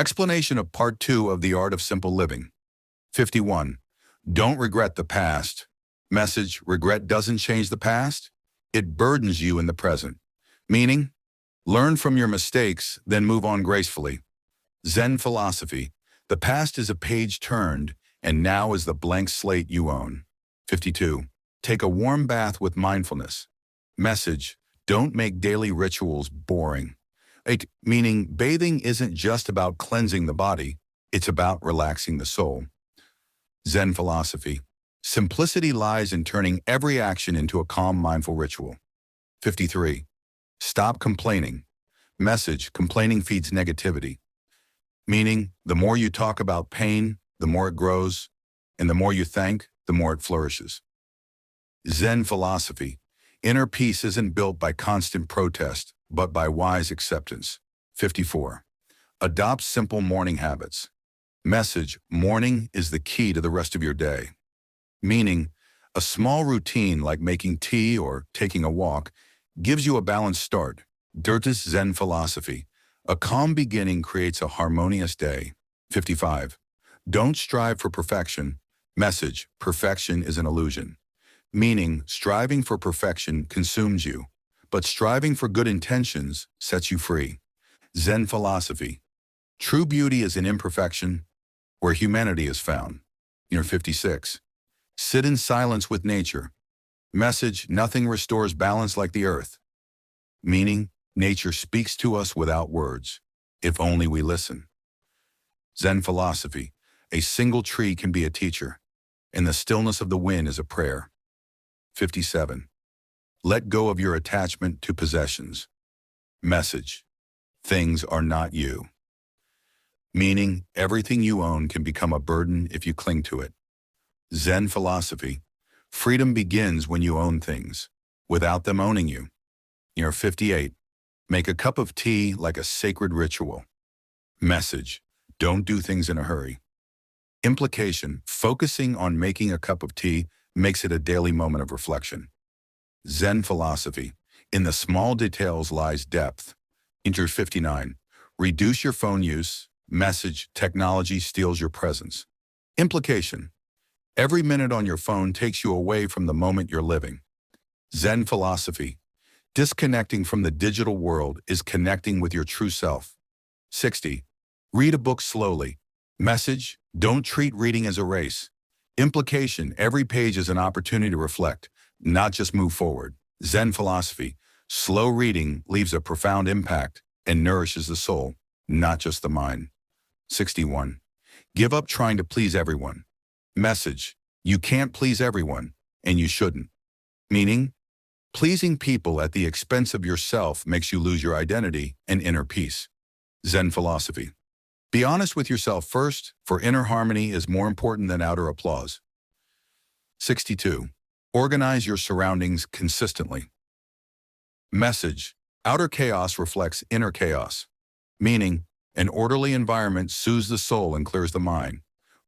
Explanation of Part 2 of The Art of Simple Living. 51. Don't regret the past. Message: regret doesn't change the past. It burdens you in the present. Meaning, learn from your mistakes, then move on gracefully. Zen philosophy. The past is a page turned, and now is the blank slate you own. 52. Take a warm bath with mindfulness. Message: don't make daily rituals boring. 8. Meaning, bathing isn't just about cleansing the body, it's about relaxing the soul. Zen philosophy. Simplicity lies in turning every action into a calm, mindful ritual. 53. Stop complaining. Message: complaining feeds negativity. Meaning, the more you talk about pain, the more it grows, and the more you thank, the more it flourishes. Zen philosophy. Inner peace isn't built by constant protest, but by wise acceptance. 54. Adopt simple morning habits. Message: morning is the key to the rest of your day. Meaning, a small routine like making tea or taking a walk gives you a balanced start. Dirtis Zen philosophy. A calm beginning creates a harmonious day. 55. Don't strive for perfection. Message: perfection is an illusion. Meaning, striving for perfection consumes you, but striving for good intentions sets you free. Zen philosophy. True beauty is in imperfection, where humanity is found. 56. Sit in silence with nature. Message: nothing restores balance like the earth. Meaning, nature speaks to us without words, if only we listen. Zen philosophy. A single tree can be a teacher, and the stillness of the wind is a prayer. 57. Let go of your attachment to possessions. Message: things are not you. Meaning, everything you own can become a burden if you cling to it. Zen philosophy. Freedom begins when you own things, without them owning you. 58. Make a cup of tea like a sacred ritual. Message: don't do things in a hurry. Implication: focusing on making a cup of tea makes it a daily moment of reflection. Zen philosophy. In the small details lies depth. 59. Reduce your phone use. Message: technology steals your presence. Implication: every minute on your phone takes you away from the moment you're living. Zen philosophy. Disconnecting from the digital world is connecting with your true self. 60. Read a book slowly. Message: don't treat reading as a race. Implication: every page is an opportunity to reflect, not just move forward. Zen philosophy. Slow reading leaves a profound impact and nourishes the soul, not just the mind. 61. Give up trying to please everyone. Message: you can't please everyone, and you shouldn't. Meaning, pleasing people at the expense of yourself makes you lose your identity and inner peace. Zen philosophy. Be honest with yourself first, for inner harmony is more important than outer applause. 62. Organize your surroundings consistently. Message: outer chaos reflects inner chaos. Meaning, an orderly environment soothes the soul and clears the mind.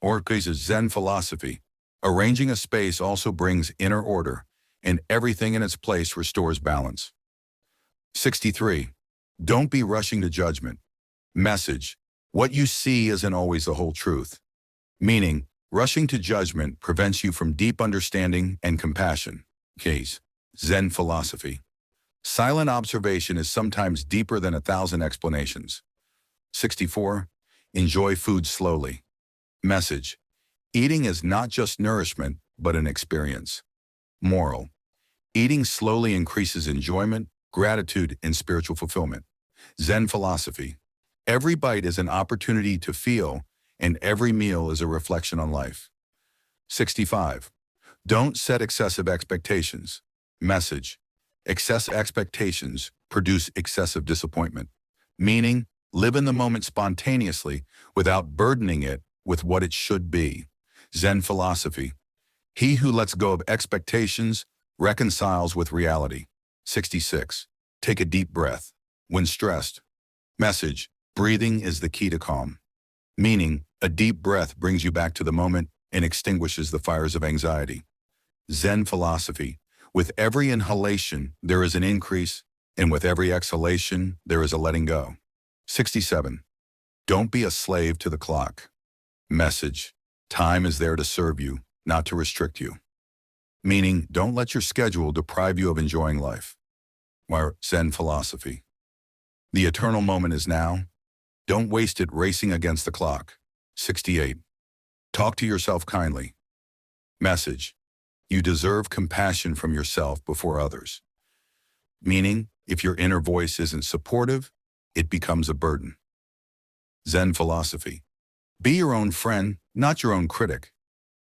Or is Zen philosophy. Arranging a space also brings inner order, and everything in its place restores balance. 63. Don't be rushing to judgment. Message: what you see isn't always the whole truth. Meaning, rushing to judgment prevents you from deep understanding and compassion. Case: Zen philosophy. Silent observation is sometimes deeper than 1,000 explanations. 64. Enjoy food slowly. Message: eating is not just nourishment, but an experience. Moral: eating slowly increases enjoyment, gratitude, and spiritual fulfillment. Zen philosophy. Every bite is an opportunity to feel, and every meal is a reflection on life. 65. Don't set excessive expectations. Message: excessive expectations produce excessive disappointment. Meaning, live in the moment spontaneously without burdening it with what it should be. Zen philosophy. He who lets go of expectations reconciles with reality. 66. Take a deep breath. When stressed. Message: breathing is the key to calm. Meaning, a deep breath brings you back to the moment and extinguishes the fires of anxiety. Zen philosophy. With every inhalation, there is an increase, and with every exhalation, there is a letting go. 67. Don't be a slave to the clock. Message, time is there to serve you, not to restrict you. Meaning, don't let your schedule deprive you of enjoying life. Or Zen philosophy. The eternal moment is now. Don't waste it racing against the clock. 68. Talk to yourself kindly. Message, you deserve compassion from yourself before others. Meaning, if your inner voice isn't supportive, it becomes a burden. Zen philosophy. Be your own friend, not your own critic.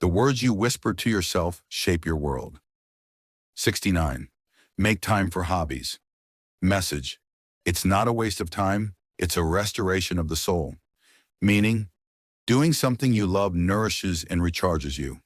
The words you whisper to yourself shape your world. 69. Make time for hobbies. Message, it's not a waste of time, it's a restoration of the soul. Meaning, doing something you love nourishes and recharges you.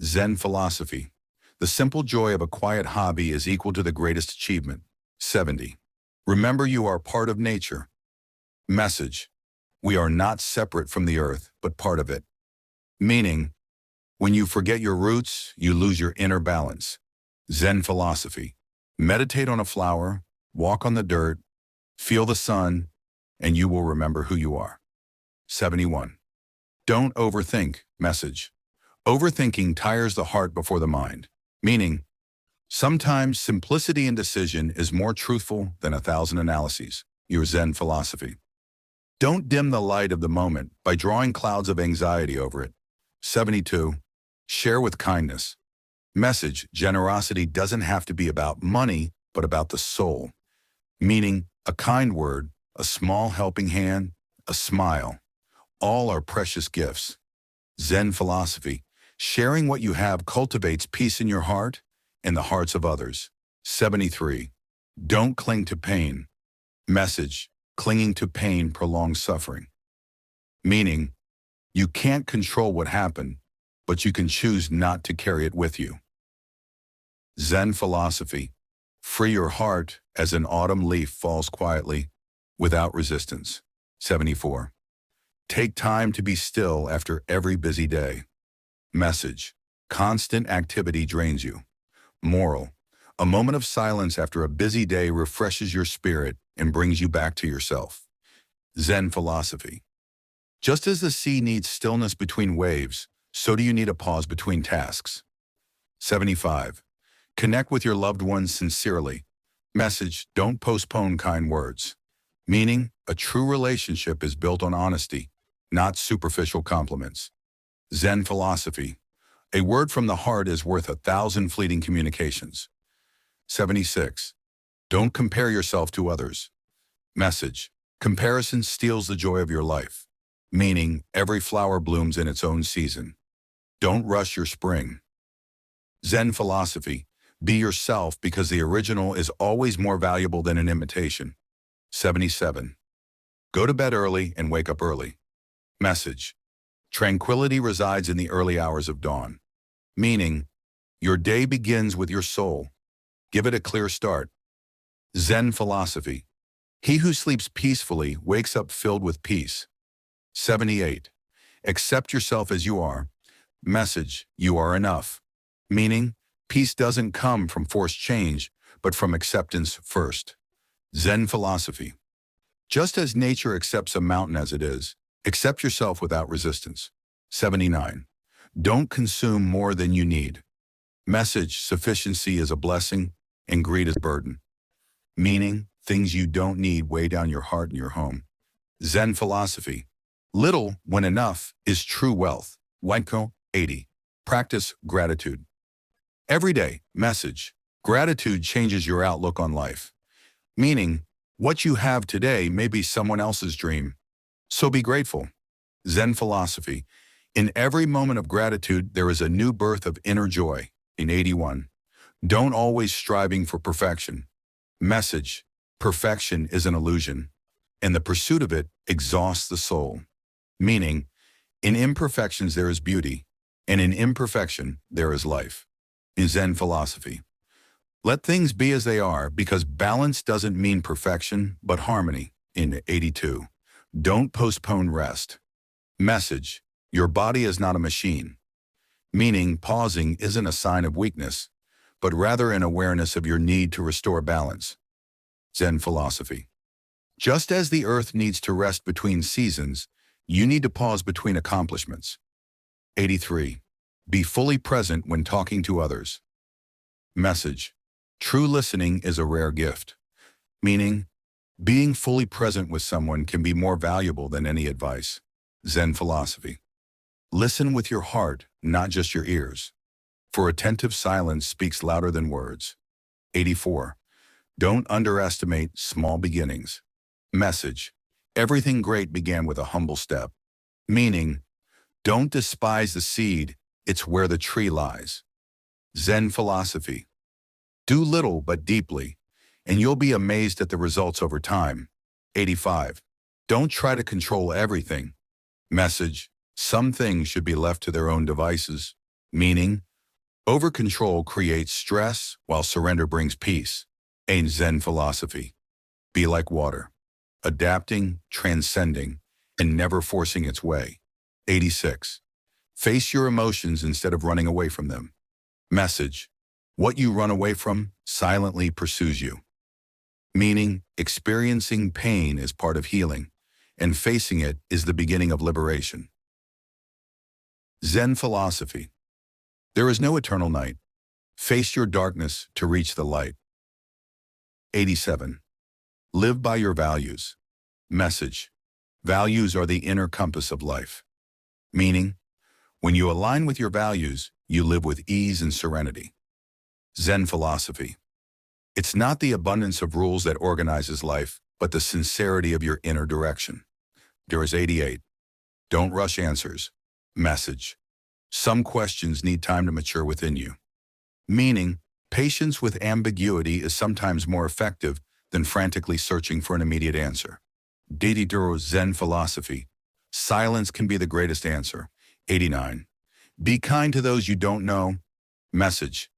Zen philosophy. The simple joy of a quiet hobby is equal to the greatest achievement. 70. Remember you are part of nature. Message, we are not separate from the earth, but part of it. Meaning, when you forget your roots, you lose your inner balance. Zen philosophy. Meditate on a flower, walk on the dirt, feel the sun, and you will remember who you are. 71. Don't overthink. Message. Overthinking tires the heart before the mind. Meaning, sometimes simplicity in decision is more truthful than 1,000 analyses. Your Zen philosophy. Don't dim the light of the moment by drawing clouds of anxiety over it. 72. Share with kindness. Message, generosity doesn't have to be about money, but about the soul. Meaning, a kind word, a small helping hand, a smile. All are precious gifts. Zen philosophy. Sharing what you have cultivates peace in your heart and the hearts of others. 73. Don't cling to pain. Message, clinging to pain prolongs suffering. Meaning, you can't control what happened, but you can choose not to carry it with you. Zen philosophy. Free your heart as an autumn leaf falls quietly, without resistance. 74. Take time to be still after every busy day. Message, constant activity drains you. Moral, a moment of silence after a busy day refreshes your spirit and brings you back to yourself. Zen philosophy. Just as the sea needs stillness between waves, so do you need a pause between tasks. 75. Connect with your loved ones sincerely. Message, don't postpone kind words. Meaning, a true relationship is built on honesty, not superficial compliments. Zen philosophy. A word from the heart is worth 1,000 fleeting communications. 76. Don't compare yourself to others. Message, comparison steals the joy of your life. Meaning, every flower blooms in its own season. Don't rush your spring. Zen philosophy. Be yourself because the original is always more valuable than an imitation. 77. Go to bed early and wake up early. Message, tranquility resides in the early hours of dawn. Meaning, your day begins with your soul. Give it a clear start. Zen philosophy. He who sleeps peacefully wakes up filled with peace. 78. Accept yourself as you are. Message, you are enough. Meaning, peace doesn't come from forced change, but from acceptance first. Zen philosophy. Just as nature accepts a mountain as it is, accept yourself without resistance. 79. Don't consume more than you need. Message, sufficiency is a blessing and greed is a burden. Meaning, things you don't need weigh down your heart and your home. Zen philosophy. Little, when enough, is true wealth. Wenko, 80. Practice gratitude. Every day, message, gratitude changes your outlook on life. Meaning, what you have today may be someone else's dream. So be grateful. Zen philosophy. In every moment of gratitude, there is a new birth of inner joy. In 81. Don't always striving for perfection. Message, perfection is an illusion, and the pursuit of it exhausts the soul. Meaning, in imperfections there is beauty, and in imperfection there is life. In Zen philosophy. Let things be as they are because balance doesn't mean perfection, but harmony. In 82. Don't postpone rest. Message, your body is not a machine. Meaning, pausing isn't a sign of weakness, but rather an awareness of your need to restore balance. Zen philosophy. Just as the earth needs to rest between seasons, you need to pause between accomplishments. 83. Be fully present when talking to others. Message. True listening is a rare gift, meaning being fully present with someone can be more valuable than any advice. Zen philosophy. Listen with your heart, not just your ears. For attentive silence speaks louder than words. 84. Don't underestimate small beginnings. Message. Everything great began with a humble step. Meaning, don't despise the seed, it's where the tree lies. Zen philosophy. Do little but deeply, and you'll be amazed at the results over time. 85. Don't try to control everything. Message. Some things should be left to their own devices. Meaning, over-control creates stress while surrender brings peace. A Zen philosophy. Be like water, adapting, transcending, and never forcing its way. 86. Face your emotions instead of running away from them. Message. What you run away from silently pursues you. Meaning, experiencing pain is part of healing, and facing it is the beginning of liberation. Zen philosophy. There is no eternal night. Face your darkness to reach the light. 87. Live by your values. Message. Values are the inner compass of life. Meaning, when you align with your values, you live with ease and serenity. Zen philosophy. It's not the abundance of rules that organizes life, but the sincerity of your inner direction. There is 88. Don't rush answers. Message. Some questions need time to mature within you. Meaning, patience with ambiguity is sometimes more effective than frantically searching for an immediate answer. Deididuro Zen philosophy. Silence can be the greatest answer. 89. Be kind to those you don't know. Message.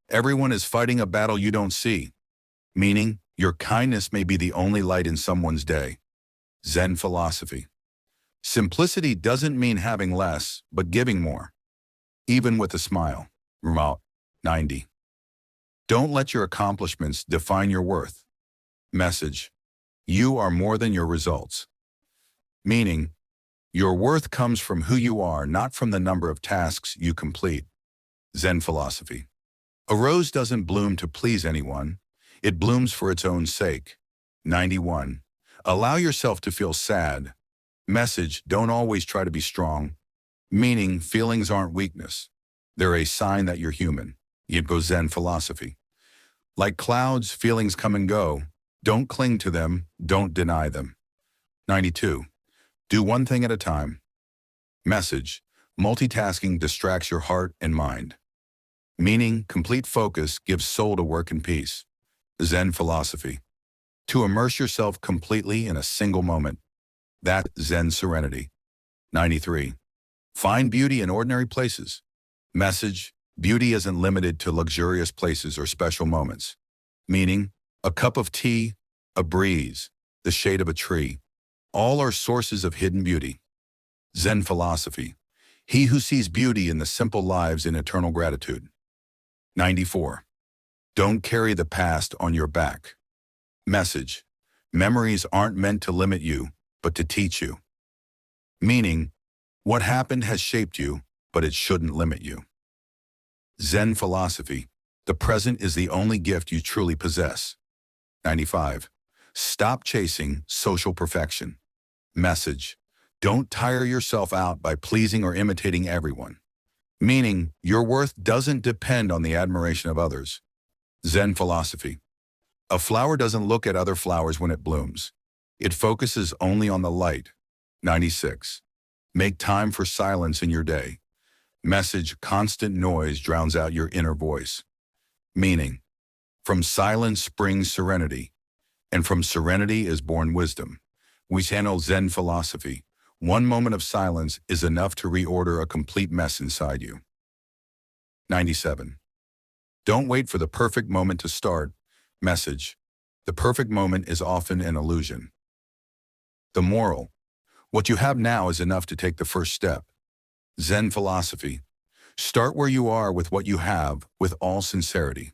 Everyone is fighting a battle you don't see. Meaning, your kindness may be the only light in someone's day. Zen philosophy. Simplicity doesn't mean having less, but giving more. Even with a smile. 90. Don't let your accomplishments define your worth. Message. You are more than your results. Meaning, your worth comes from who you are, not from the number of tasks you complete. Zen philosophy. A rose doesn't bloom to please anyone. It blooms for its own sake. 91. Allow yourself to feel sad. Message. Don't always try to be strong. Meaning, feelings aren't weakness. They're a sign that you're human. Yippo Zen philosophy. Like clouds, feelings come and go. Don't cling to them. Don't deny them. 92. Do one thing at a time. Message. Multitasking distracts your heart and mind. Meaning, complete focus gives soul to work in peace. Zen philosophy. To immerse yourself completely in a single moment. That's Zen serenity. 93. Find beauty in ordinary places. Message. Beauty isn't limited to luxurious places or special moments. Meaning, a cup of tea, a breeze, the shade of a tree. All are sources of hidden beauty. Zen philosophy. He who sees beauty in the simple lives in eternal gratitude. 94. Don't carry the past on your back. Message. Memories aren't meant to limit you, but to teach you. Meaning, what happened has shaped you, but it shouldn't limit you. Zen philosophy. The present is the only gift you truly possess. 95. Stop chasing social perfection. Message. Don't tire yourself out by pleasing or imitating everyone. Meaning, your worth doesn't depend on the admiration of others. Zen philosophy. A flower doesn't look at other flowers when it blooms. It focuses only on the light. 96. Make time for silence in your day. Message. Constant noise drowns out your inner voice. Meaning, from silence springs serenity, and from serenity is born wisdom. We channel Zen philosophy. One moment of silence is enough to reorder a complete mess inside you. 97. Don't wait for the perfect moment to start. Message. The perfect moment is often an illusion. The moral. What you have now is enough to take the first step. Zen philosophy. Start where you are with what you have, with all sincerity.